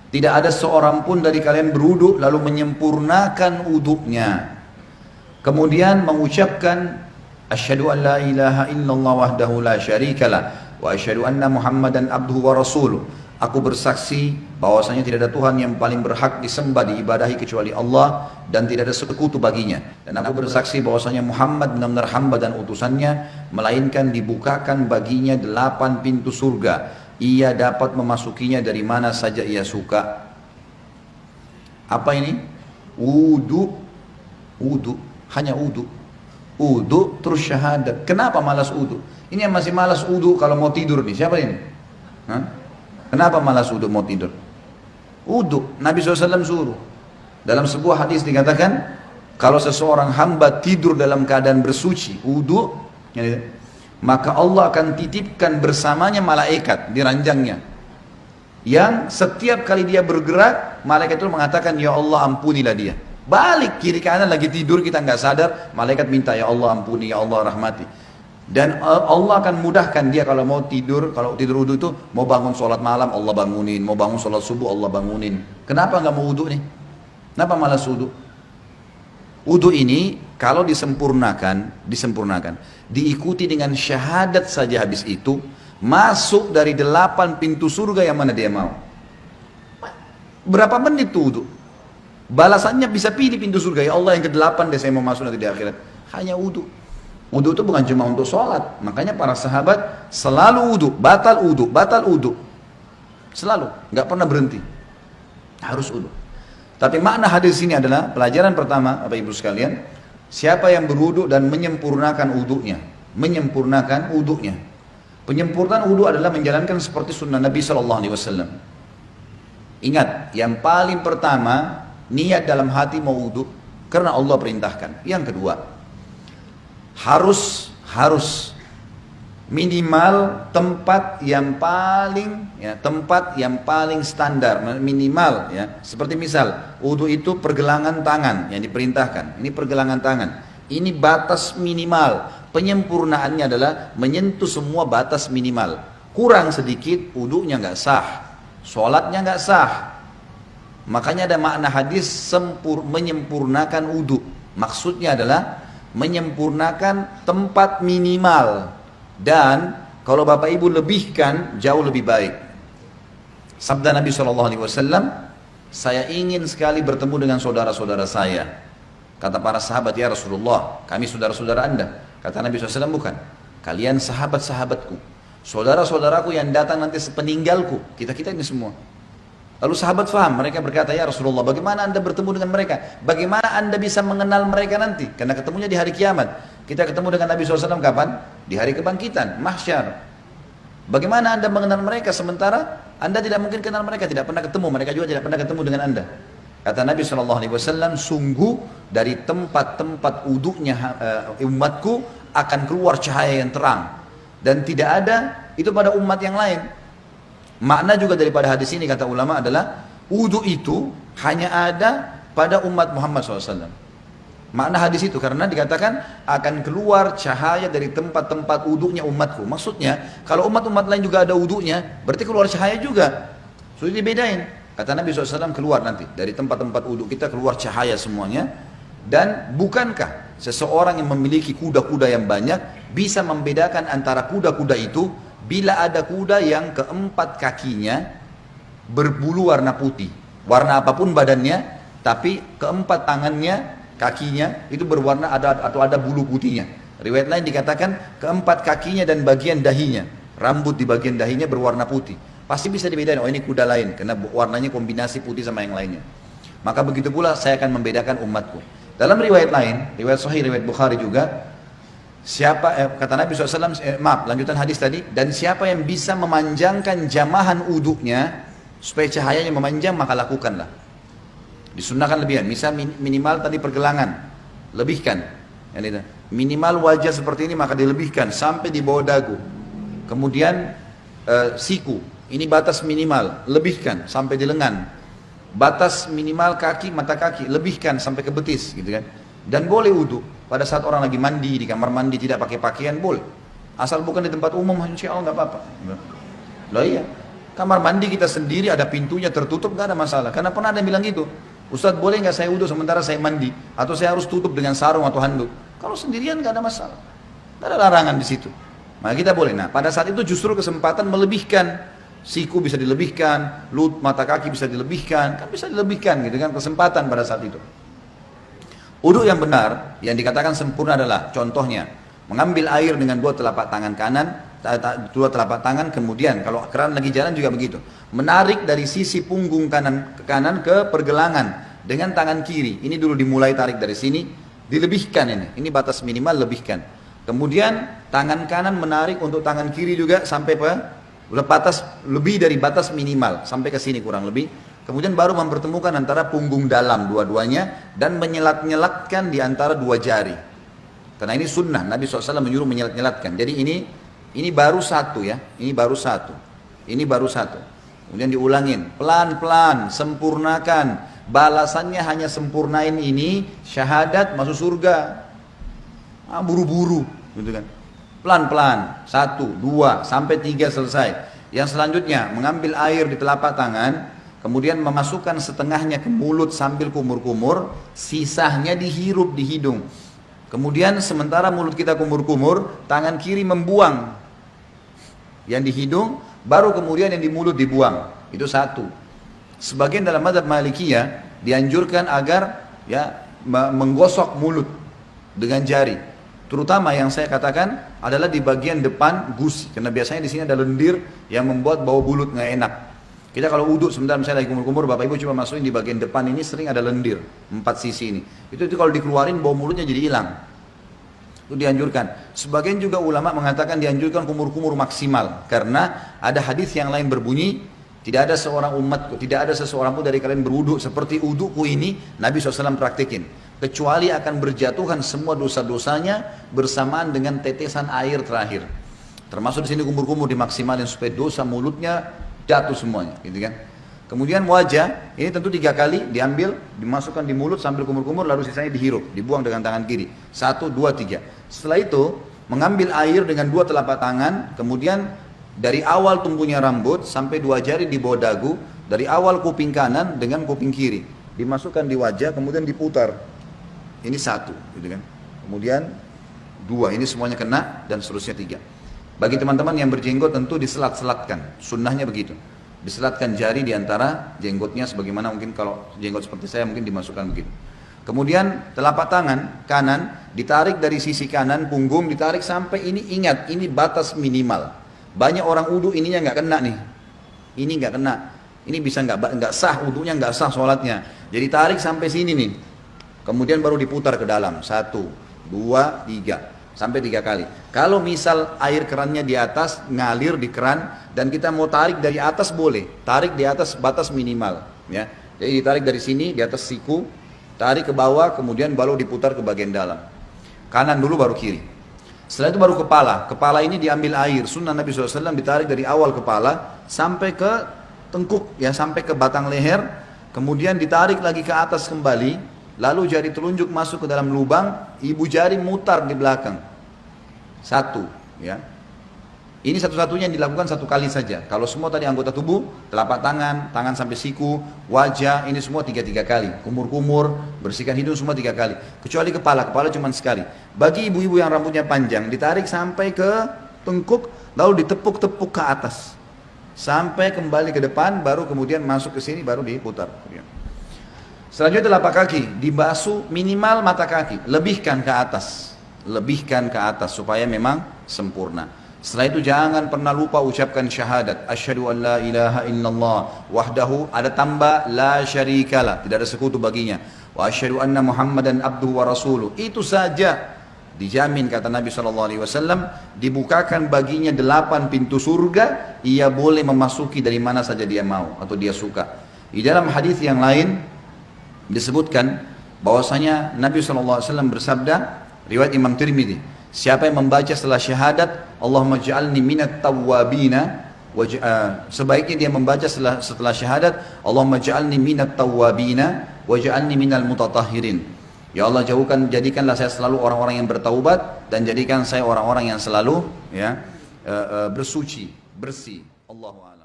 Tidak ada seorang pun dari kalian berwudu lalu menyempurnakan wudunya. Kemudian mengucapkan asyhadu an la ilaha illallah wahdahu la syarikalah wa asyhadu anna Muhammadan abduhu wa rasuluh. Aku bersaksi bahwasanya tidak ada Tuhan yang paling berhak disembah diibadahi kecuali Allah dan tidak ada sekutu baginya. Dan aku bersaksi bahwasanya Muhammad benar-benar hamba dan utusannya, melainkan dibukakan baginya 8 pintu surga. Ia dapat memasukinya dari mana saja ia suka. Apa ini? Wudu, wudu, hanya wudu. Wudu terus syahadat. Kenapa malas wudu? Ini yang masih malas wudu kalau mau tidur nih. Siapa ini? Hah? Kenapa malas wudu mau tidur? Wudu, Nabi SAW suruh. Dalam sebuah hadis dikatakan, kalau seseorang hamba tidur dalam keadaan bersuci, wudu, maka Allah akan titipkan bersamanya malaikat di ranjangnya. Yang setiap kali dia bergerak, malaikat itu mengatakan, ya Allah ampunilah dia. Balik kiri kanan lagi tidur kita nggak sadar, malaikat minta ya Allah ampuni, ya Allah rahmati. Dan Allah akan mudahkan dia kalau mau tidur wudu itu, mau bangun sholat malam Allah bangunin, mau bangun sholat subuh Allah bangunin. Kenapa nggak mau wudu nih? Kenapa malas wudu? Wudu ini kalau disempurnakan, diikuti dengan syahadat saja habis itu, masuk dari 8 pintu surga yang mana dia mau. Berapa menit tuh wudu? Balasannya bisa pilih pintu surga, ya Allah yang ke-8 deh saya mau masuk nanti di akhirat. Hanya wudu. Wudu itu bukan cuma untuk sholat, makanya para sahabat selalu wudu, batal wudu, selalu, nggak pernah berhenti, harus wudu. Tapi makna hadis ini adalah pelajaran pertama, Bapak Ibu sekalian, siapa yang berwudu dan menyempurnakan wudunya, penyempurnaan wudu adalah menjalankan seperti sunnah Nabi SAW. Ingat, yang paling pertama niat dalam hati mau wudu karena Allah perintahkan. Yang kedua, harus minimal tempat yang paling standar, minimal ya. Seperti misal wudu itu pergelangan tangan yang diperintahkan. Ini pergelangan tangan. Ini batas minimal. Penyempurnaannya adalah menyentuh semua batas minimal. Kurang sedikit wudunya nggak sah, sholatnya nggak sah. Makanya ada makna hadis menyempurnakan wudu. Maksudnya adalah menyempurnakan tempat minimal, dan kalau Bapak Ibu lebihkan jauh lebih baik. Sabda Nabi SAW, saya ingin sekali bertemu dengan saudara-saudara saya. Kata para sahabat, ya Rasulullah, kami saudara-saudara Anda. Kata Nabi SAW, bukan, kalian sahabat-sahabatku, saudara-saudaraku yang datang nanti sepeninggalku, kita-kita ini semua. Lalu sahabat faham, mereka berkata, ya Rasulullah, bagaimana Anda bertemu dengan mereka? Bagaimana Anda bisa mengenal mereka nanti? Karena ketemunya di hari kiamat. Kita ketemu dengan Nabi SAW kapan? Di hari kebangkitan, mahsyar. Bagaimana Anda mengenal mereka sementara Anda tidak mungkin kenal mereka, tidak pernah ketemu, mereka juga tidak pernah ketemu dengan Anda. Kata Nabi SAW, sungguh dari tempat-tempat wudunya umatku akan keluar cahaya yang terang. Dan tidak ada itu pada umat yang lain. Makna juga daripada hadis ini kata ulama adalah wudu itu hanya ada pada umat Muhammad SAW. Makna hadis itu karena dikatakan akan keluar cahaya dari tempat-tempat wudunya umatku. Maksudnya kalau umat-umat lain juga ada wudunya, berarti keluar cahaya juga. Sudah dibedain. Kata Nabi SAW, keluar nanti dari tempat-tempat wudu kita keluar cahaya semuanya. Dan bukankah seseorang yang memiliki kuda-kuda yang banyak bisa membedakan antara kuda-kuda itu bila ada kuda yang keempat kakinya berbulu warna putih, warna apapun badannya, tapi keempat tangannya, kakinya itu berwarna ada bulu putihnya. Riwayat lain dikatakan keempat kakinya dan bagian dahinya, rambut di bagian dahinya berwarna putih. Pasti bisa dibedakan, oh ini kuda lain karena warnanya kombinasi putih sama yang lainnya. Maka begitu pula saya akan membedakan umatku. Dalam riwayat lain, riwayat Sahih, riwayat Bukhari juga, kata Nabi SAW, lanjutan hadis tadi, dan siapa yang bisa memanjangkan jamahan uduknya supaya cahayanya memanjang, maka lakukanlah. Disunnahkan lebihan, misal minimal tadi pergelangan, lebihkan. Minimal wajah seperti ini maka dilebihkan sampai di bawah dagu. Kemudian siku, ini batas minimal, lebihkan sampai di lengan. Batas minimal kaki, mata kaki, lebihkan sampai ke betis, gitu kan. Dan boleh wudu pada saat orang lagi mandi di kamar mandi tidak pakai pakaian boleh, asal bukan di tempat umum, insya Allah nggak apa-apa. Loh iya, Kamar mandi kita sendiri ada pintunya tertutup nggak ada masalah. Karena pernah ada yang bilang gitu, Ustadz boleh nggak saya wudhu sementara saya mandi? Atau saya harus tutup dengan sarung atau handuk? Kalau sendirian nggak ada masalah, nggak ada larangan di situ. Maka kita boleh. Nah pada saat itu justru kesempatan melebihkan, siku bisa dilebihkan, mata kaki bisa dilebihkan, kan bisa dilebihkan gitu kan, kesempatan pada saat itu. Wudhu yang benar, yang dikatakan sempurna adalah contohnya mengambil air dengan dua telapak tangan kanan, dua telapak tangan, kemudian kalau keran lagi jalan juga begitu, menarik dari sisi punggung kanan ke kanan ke pergelangan dengan tangan kiri. Ini dulu dimulai tarik dari sini, dilebihkan ini batas minimal, lebihkan. Kemudian tangan kanan menarik untuk tangan kiri juga sampai batas lebih dari batas minimal sampai ke sini kurang lebih. Kemudian baru mempertemukan antara punggung dalam dua-duanya dan menyelat-nyelatkan di antara dua jari. Karena ini sunnah, Nabi SAW menyuruh menyelat-nyelatkan. Jadi ini baru satu ya, ini baru satu. Kemudian diulangin, pelan-pelan, sempurnakan. Balasannya hanya sempurnain ini, syahadat masuk surga. Buru-buru, gitu kan. Pelan-pelan, 1, 2, sampai 3 selesai. Yang selanjutnya, mengambil air di telapak tangan, kemudian memasukkan setengahnya ke mulut sambil kumur-kumur, sisanya dihirup di hidung. Kemudian sementara mulut kita kumur-kumur, tangan kiri membuang yang di hidung, baru kemudian yang di mulut dibuang. Itu satu. Sebagian dalam mazhab Malikiyah dianjurkan agar ya menggosok mulut dengan jari. Terutama yang saya katakan adalah di bagian depan gusi, karena biasanya di sini ada lendir yang membuat bau mulut nggak enak. Kita kalau uduk sebentar misalnya lagi kumur-kumur, bapak ibu coba masukin di bagian depan ini sering ada lendir, 4 sisi ini. Itu kalau dikeluarin bau mulutnya jadi hilang. Itu dianjurkan. Sebagian juga ulama mengatakan dianjurkan kumur-kumur maksimal, karena ada hadis yang lain berbunyi, tidak ada seseorang pun dari kalian berwuduk seperti udukku ini, Nabi SAW praktikin, kecuali akan berjatuhan semua dosa-dosanya bersamaan dengan tetesan air terakhir. Termasuk di sini kumur-kumur dimaksimalin supaya dosa mulutnya jatuh semuanya, gitu kan. Kemudian wajah, ini tentu 3 kali diambil, dimasukkan di mulut sambil kumur-kumur, lalu sisanya dihirup, dibuang dengan tangan kiri. 1, 2, 3. Setelah itu, mengambil air dengan 2 telapak tangan, kemudian dari awal tumbuhnya rambut sampai 2 jari di bawah dagu, dari awal kuping kanan dengan kuping kiri, dimasukkan di wajah, kemudian diputar. Ini 1, gitu kan. Kemudian 2, ini semuanya kena, dan seterusnya 3. Bagi teman-teman yang berjenggot tentu diselat-selatkan, sunnahnya begitu. Diselatkan jari di antara jenggotnya, sebagaimana mungkin kalau jenggot seperti saya mungkin dimasukkan begitu. Kemudian telapak tangan kanan ditarik dari sisi kanan punggung, ditarik sampai ini, ingat ini batas minimal. Banyak orang wudu ininya nggak kena nih, ini nggak kena, ini bisa nggak sah wudunya, nggak sah sholatnya. Jadi tarik sampai sini nih, kemudian baru diputar ke dalam, 1, 2, 3. Sampai 3 kali. Kalau misal air kerannya di atas, ngalir di keran, dan kita mau tarik dari atas boleh. Tarik di atas batas minimal. Ya. Jadi ditarik dari sini, di atas siku, tarik ke bawah, kemudian baru diputar ke bagian dalam. Kanan dulu baru kiri. Setelah itu baru kepala. Kepala ini diambil air. Sunnah Nabi SAW ditarik dari awal kepala, sampai ke tengkuk, ya, sampai ke batang leher. Kemudian ditarik lagi ke atas kembali, lalu jari telunjuk masuk ke dalam lubang, ibu jari mutar di belakang. 1, ya. Ini satu-satunya yang dilakukan 1 kali saja. Kalau semua tadi anggota tubuh, telapak tangan, tangan sampai siku, wajah, ini semua 3 kali. Kumur-kumur, bersihkan hidung semua 3 kali. Kecuali kepala cuma sekali. Bagi ibu-ibu yang rambutnya panjang, ditarik sampai ke tengkuk, lalu ditepuk-tepuk ke atas. Sampai kembali ke depan, baru kemudian masuk ke sini, baru diputar. Selanjutnya telapak kaki, dibasuh minimal mata kaki, lebihkan ke atas supaya memang sempurna. Setelah itu jangan pernah lupa ucapkan syahadat, asyhadu an la ilaha illallah wahdahu, ada tambah la syarikalah, tidak ada sekutu baginya, wa asyhadu anna muhammadan abduhu wa rasuluh. Itu saja dijamin, kata Nabi SAW, dibukakan baginya 8 pintu surga, ia boleh memasuki dari mana saja dia mau atau dia suka. Di dalam hadis yang lain disebutkan bahwasanya Nabi SAW bersabda, riwayat Imam Tirmidzi, siapa yang membaca setelah syahadat Allahumma ja'alni minat tawwabina, sebaiknya dia membaca setelah syahadat Allahumma ja'alni minat tawwabina wa ja'alni minal mutatahhirin. Ya Allah, jadikanlah saya selalu orang-orang yang bertaubat, dan jadikan saya orang-orang yang selalu bersuci, bersih. Allahu a'lam.